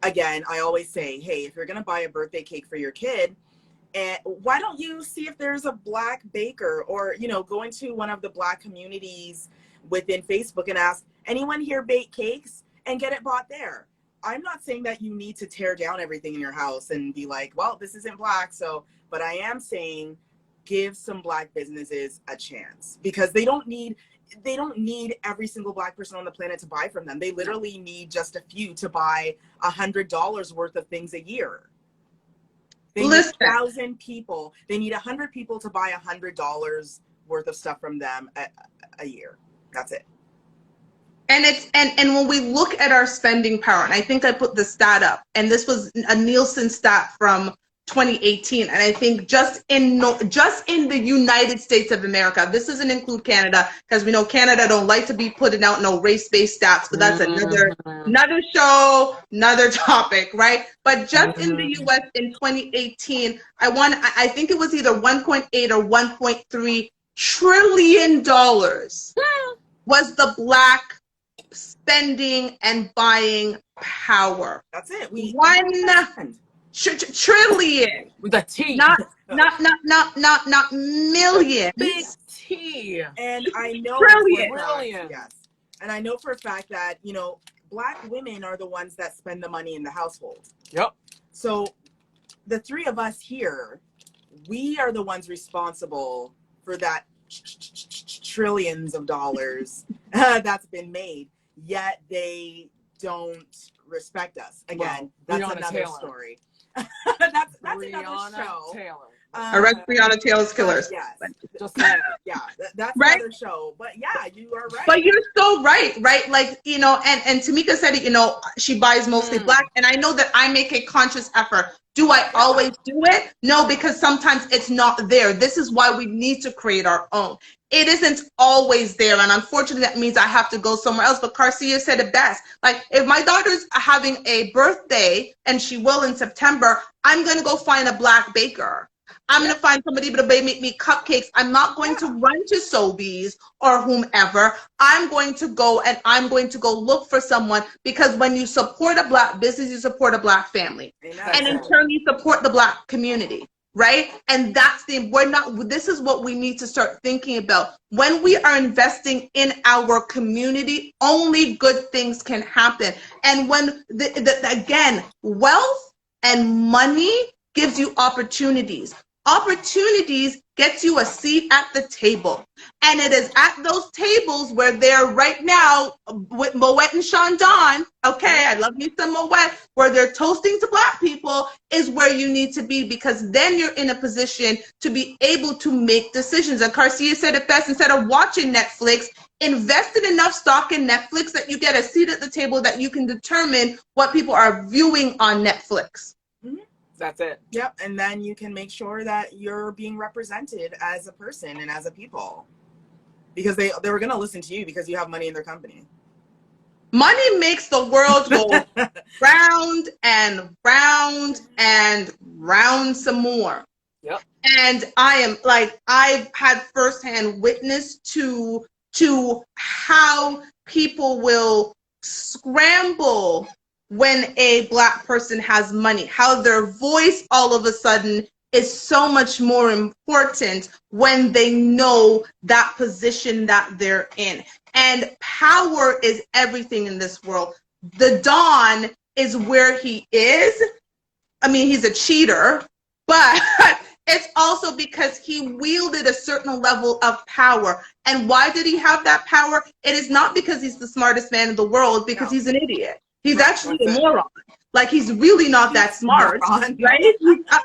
again, I always say, hey, if you're going to buy a birthday cake for your kid, why don't you see if there's a Black baker, or, you know, go into one of the Black communities within Facebook and ask, anyone here bake cakes, and get it bought there. I'm not saying that you need to tear down everything in your house and be like, well, this isn't Black. So, but I am saying give some Black businesses a chance, because they don't need every single Black person on the planet to buy from them. They literally need just a few to buy $100 worth of things a year. They need 1,000 people. They need 100 people to buy $100 worth of stuff from them a year. That's it. And it's and when we look at our spending power, and I think I put the stat up, and this was a Nielsen stat from 2018, and I think just in the United States of America, this doesn't include Canada, because we know Canada don't like to be putting out no race-based stats, but that's another show, another topic, right? But just in the US in 2018, I think it was either 1.8 or 1.3 trillion dollars was the Black spending and buying power. That's it. Trillion with a T, not millions. Big T. And I know trillion. Yes, and I know for a fact that, you know, Black women are the ones that spend the money in the household. Yep. So the three of us here, we are the ones responsible for that trillions of dollars that's been made. Yet they don't respect us. Again, that's another story. that's another show. Arrest Breonna Taylor's killers. Yes. Just yeah, that's right? another show. But yeah, you are right. But you're so right? Like, you know, and Tamika said it, you know, she buys mostly Black, and I know that I make a conscious effort. Do I always do it? No, because sometimes it's not there. This is why we need to create our own. It isn't always there, and unfortunately that means I have to go somewhere else. But Garcia said it best. Like, if my daughter's having a birthday, and she will in September, I'm going to go find a Black baker. I'm going to find somebody to make me cupcakes. I'm not going to run to Sobeys or whomever. I'm going to go look for someone, because when you support a Black business, you support a Black family. And in turn, you support the Black community, right? And that's this is what we need to start thinking about. When we are investing in our community, only good things can happen. And when, again, wealth and money gives you opportunities. Opportunities gets you a seat at the table. And it is at those tables where they're right now with Moet and Chandon, okay, I love me some Moet, where they're toasting to Black people, is where you need to be, because then you're in a position to be able to make decisions. And Garcia said it best, instead of watching Netflix, invest in enough stock in Netflix that you get a seat at the table, that you can determine what people are viewing on Netflix. That's it. Yep. And then you can make sure that you're being represented as a person and as a people, because they were going to listen to you because you have money in their company. Money makes the world go round and round and round some more. Yep. And I've had firsthand witness to how people will scramble when a Black person has money, how their voice all of a sudden is so much more important when they know that position that they're in. And power is everything in this world. The Don is where he is. I mean, he's a cheater, but it's also because he wielded a certain level of power. And why did he have that power? It is not because he's the smartest man in the world, because he's an idiot. He's actually a moron. Like, he's really not that smart, right?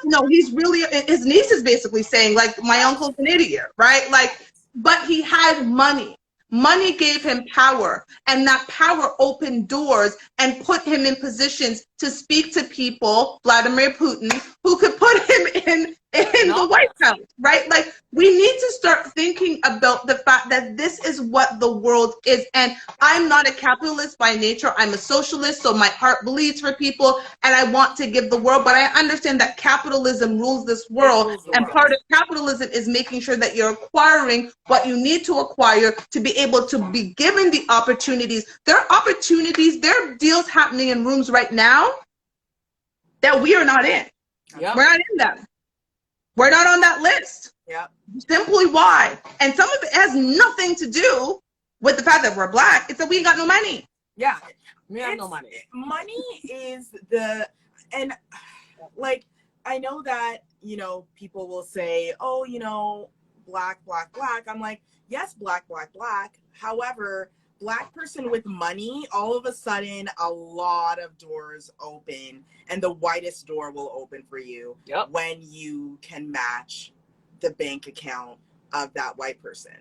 No, he's really, his niece is basically saying, like, my uncle's an idiot, right? Like, but he had money. Money gave him power, and that power opened doors and put him in positions to speak to people, Vladimir Putin, who could put him in the White House, right? Like, we need to start thinking about the fact that this is what the world is. And I'm not a capitalist by nature. I'm a socialist, so my heart bleeds for people, and I want to give the world. But I understand that capitalism rules this world, and part of capitalism is making sure that you're acquiring what you need to acquire to be able to be given the opportunities. There are opportunities, there are deals happening in rooms right now that we are not in. Yep. We're not in them. We're not on that list. Yeah. Simply why? And some of it has nothing to do with the fact that we're Black. It's that we ain't got no money. Yeah. We have no money. Money is and like, I know that, you know, people will say, oh, you know, Black. I'm like, yes, Black. However, Black person with money, all of a sudden, a lot of doors open, and the widest door will open for you when you can match the bank account of that white person.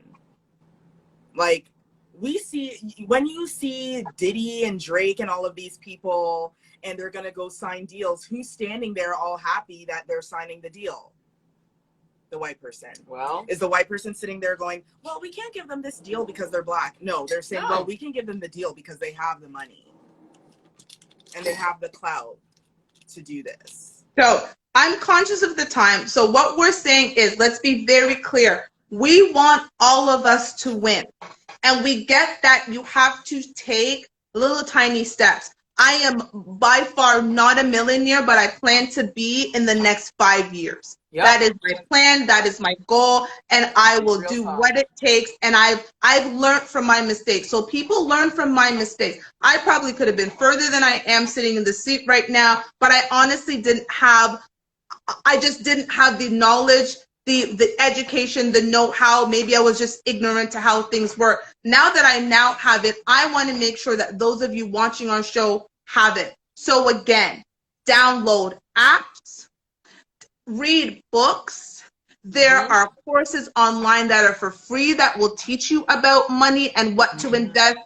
Like, when you see Diddy and Drake and all of these people, and they're gonna go sign deals, who's standing there all happy that they're signing the deal? The white person. Well, is the white person sitting there going, well, we can't give them this deal because they're Black? No, they're saying, well, we can give them the deal because they have the money and they have the clout to do this. So I'm conscious of the time. So what we're saying is, let's be very clear. We want all of us to win. And we get that you have to take little tiny steps. I am by far not a millionaire, but I plan to be in the next 5 years. Yep. That is my plan. That is my goal. And I will do what it takes. And I've learned from my mistakes. So people learn from my mistakes. I probably could have been further than I am sitting in the seat right now, but I honestly just didn't have the knowledge, the education, the know-how. Maybe I was just ignorant to how things work. Now that I now have it, I want to make sure that those of you watching our show have it. So again, download apps, read books. There are courses online that are for free that will teach you about money and what to invest.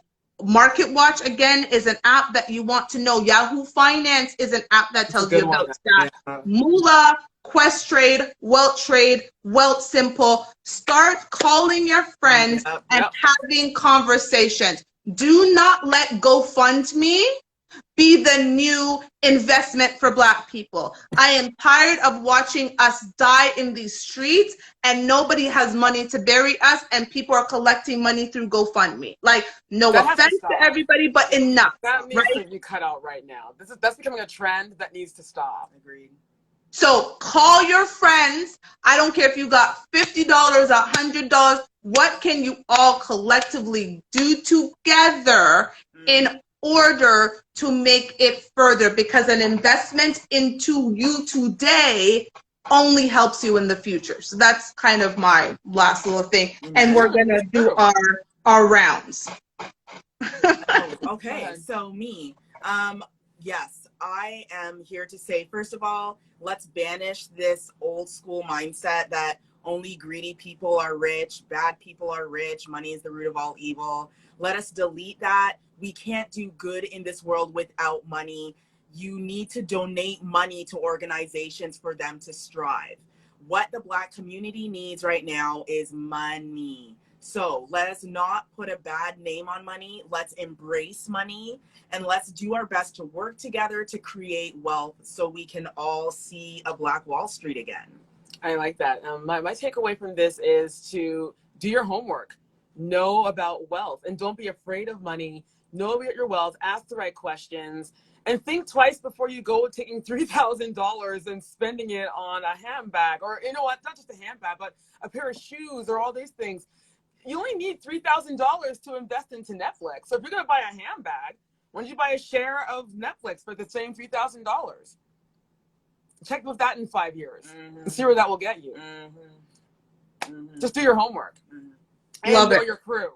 Market Watch, again, is an app that you want to know. Yahoo Finance is an app that tells you about that. Moolah, Questrade, Wealth Simple. Start calling your friends and having conversations. Do not let GoFundMe be the new investment for Black people. I am tired of watching us die in these streets and nobody has money to bury us and people are collecting money through GoFundMe. Like, no offense to everybody, but enough. That needs to be cut out right now. That's becoming a trend that needs to stop. Agreed. So call your friends. I don't care if you got $50, $100. What can you all collectively do together in order to make it further? Because an investment into you today only helps you in the future. So that's kind of my last little thing. And we're going to do our rounds. Okay, so me. Yes, I am here to say, first of all, let's banish this old school mindset that only greedy people are rich, bad people are rich, money is the root of all evil. Let us delete that. We can't do good in this world without money. You need to donate money to organizations for them to strive. What the Black community needs right now is money. So let us not put a bad name on money. Let's embrace money and let's do our best to work together to create wealth so we can all see a Black Wall Street again. I like that. My takeaway from this is to do your homework. Know about wealth and don't be afraid of money. Know about your wealth, ask the right questions, and think twice before you go taking $3,000 and spending it on a handbag, or, you know what, not just a handbag, but a pair of shoes or all these things. You only need $3,000 to invest into Netflix. So if you're going to buy a handbag, why don't you buy a share of Netflix for the same $3,000? Check with that in 5 years and see where that will get you. Just do your homework. And know your crew.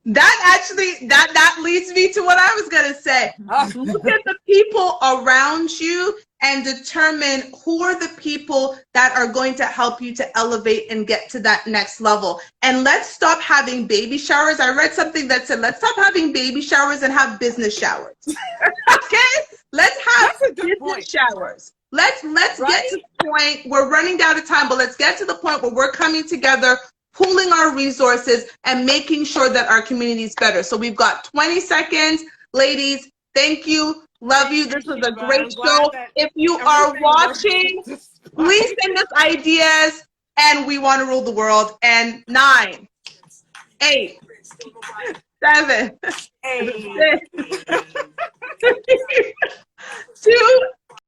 That actually, that leads me to what I was going to say. Look at the people around you and determine who are the people that are going to help you to elevate and get to that next level. And let's stop having baby showers. I read something that said, let's stop having baby showers and have business showers. Okay? Let's have business showers. Let's get to the point, we're running down of time, but let's get to the point where we're coming together, pooling our resources and making sure that our community is better. So we've got 20 seconds. Ladies, thank you. Love you. This was a great show. If you are watching, please send us ideas, and we want to rule the world. And 9, 8, 7, 6, 2,